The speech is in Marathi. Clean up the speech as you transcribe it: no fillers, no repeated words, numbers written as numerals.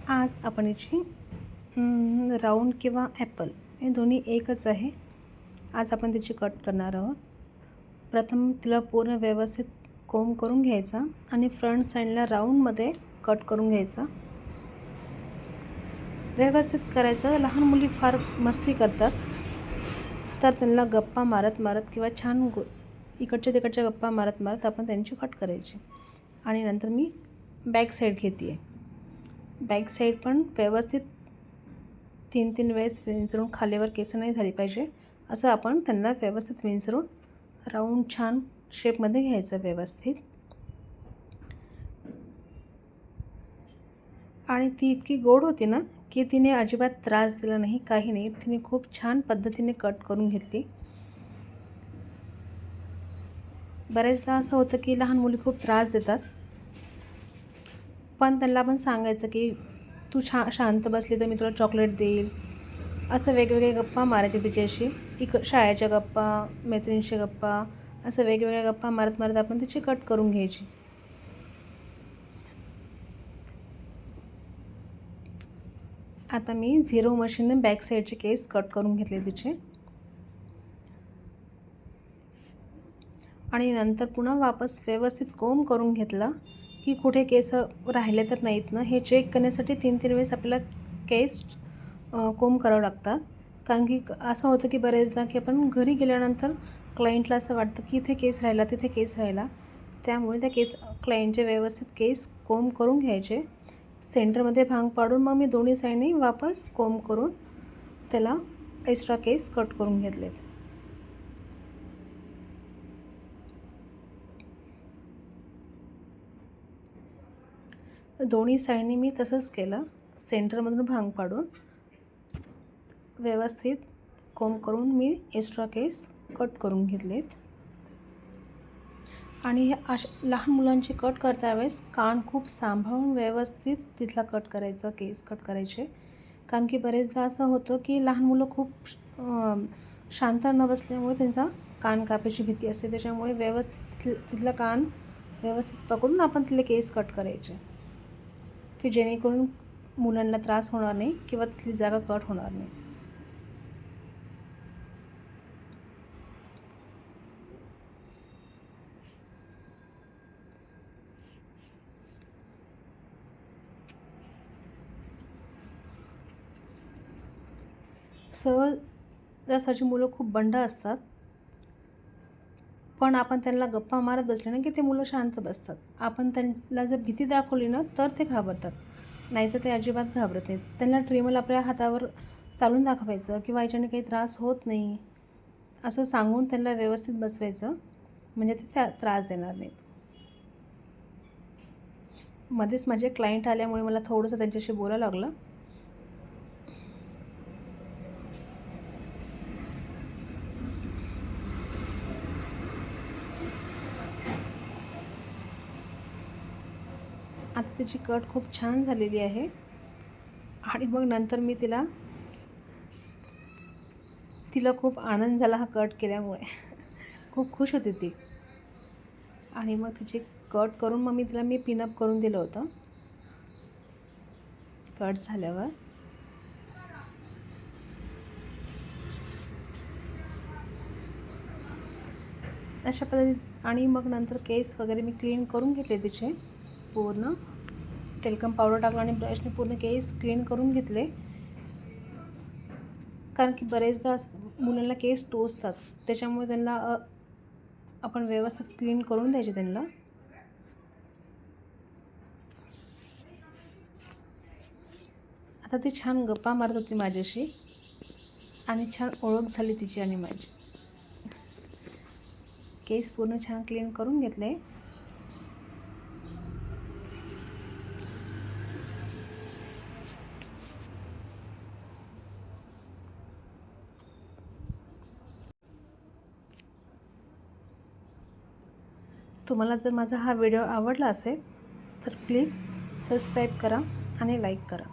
आज आपण याची राऊंड किंवा ॲपल हे दोन्ही एकच आहे. आज आपण त्याची कट करणार आहोत. प्रथम तिला पूर्ण व्यवस्थित कोंब करून घ्यायचा आणि फ्रंट साईडला राऊंडमध्ये कट करून घ्यायचा. व्यवस्थित करायचं. लहान मुली फार मस्ती करतात, तर त्यांना गप्पा मारत मारत किंवा छान इकडच्या तिकडच्या गप्पा मारत मारत आपण त्यांची कट करायची. आणि नंतर मी बॅक साईड घेते आहे. बॅक साईड पण व्यवस्थित 3 वेळेस विंचरून खालीवर केस नाही झाली पाहिजे असं आपण त्यांना व्यवस्थित विंचरून राऊंड छान शेपमध्ये घ्यायचं व्यवस्थित. आणि ती इतकी गोड होती ना की तिने अजिबात त्रास दिला नाही, काही नाही. तिने खूप छान पद्धतीने कट करून घेतली. बरेचदा असं होतं की लहान मुली खूप त्रास देतात, पण त्यांना आपण सांगायचं की तू शांत बसली तर मी तुला चॉकलेट देईल. असं वेगवेगळे गप्पा मारायचे तिच्याशी. शाळेच्या गप्पा, मैत्रिणीशी गप्पा, असं वेगवेगळ्या गप्पा मारत मारत आपण तिची कट करून घ्यायची. आता मी झिरो मशीनने बॅक साईडचे केस कट करून घेतले तिचे. आणि नंतर पुन्हा वापस व्यवस्थित कोंब करून घेतला की कुठे केस राहिले तर नाहीत ना, हे चेक करण्यासाठी 3 वेळेस आपल्याला केस कोंब करावं लागतात. कारण की असं होतं की बरेचदा की आपण घरी गेल्यानंतर क्लायंटला असं वाटतं की इथे केस राहिला, तिथे केस राहिला. त्यामुळे त्या क्लायंटचे व्यवस्थित केस कोंब करून घ्यायचे. सेंटरमध्ये भांग पाडून मग मी दोन्ही साईडने वापस कोंब करून त्याला एक्स्ट्रा केस कट करून घेतलेत. दोन्ही साईडनी मी तसंच केलं. सेंटरमधून भांग पाडून व्यवस्थित कोंब करून मी एक्स्ट्रा केस कट करून घेतलेत. आणि लहान मुलांची कट करता वेळेस कान खूप सांभाळून व्यवस्थित तिथला कट करायचं, केस कट करायचे. कारण की बरेचदा असं होतं की लहान मुलं खूप शांत न बसल्यामुळे त्यांचा कान कापायची भीती असते. त्याच्यामुळे व्यवस्थित तिथला कान व्यवस्थित पकडून आपण तिथले केस कट करायचे, की जेणेकरून मुलांना त्रास होणार नाही किंवा तिथली जागा कट होणार नाही. सहजासहजी मुलं खूप बंड असतात, पण आपण त्यांना गप्पा मारत बसले ना की ते मुलं शांत बसतात. आपण त्यांना जर भीती दाखवली ना तर ते घाबरतात, नाहीतर ते अजिबात घाबरत नाहीत. त्यांना ट्रेमल आपल्या हातावर चालून दाखवायचं किंवा याच्याने काही त्रास होत नाही असं सांगून त्यांना व्यवस्थित बसवायचं, म्हणजे ते त्रास देणार नाहीत. मध्येच माझे क्लायंट आल्यामुळे मला थोडंसं त्यांच्याशी बोलायला लागलं. आता त्याची कट खूप छान झालेली आहे. आणि मग नंतर मी तिला खूप आनंद झाला हा कट केल्यामुळे. खूप खुश होती ती. आणि मग तिची कट करून मग मी पिनअप करून दिलं होतं कट झाल्यावर. अशा पद्धतीने. आणि मग नंतर केस वगैरे मी क्लीन करून घेतले तिचे पूर्ण. टेल्कम पावडर टाकलं आणि ब्रशने पूर्ण केस क्लीन करून घेतले. कारण की बरेचदा मुलांना केस टोचतात, त्याच्यामुळे त्यांना आपण व्यवस्थित क्लीन करून द्यायचे त्यांना. आता ती छान गप्पा मारत होती माझ्याशी आणि छान ओळख झाली तिची आणि माझी. केस पूर्ण छान क्लीन करून घेतले. तुम्हाला जर माझा हा व्हिडिओ आवडला असेल तर प्लीज सबस्क्राईब करा आणि लाईक करा.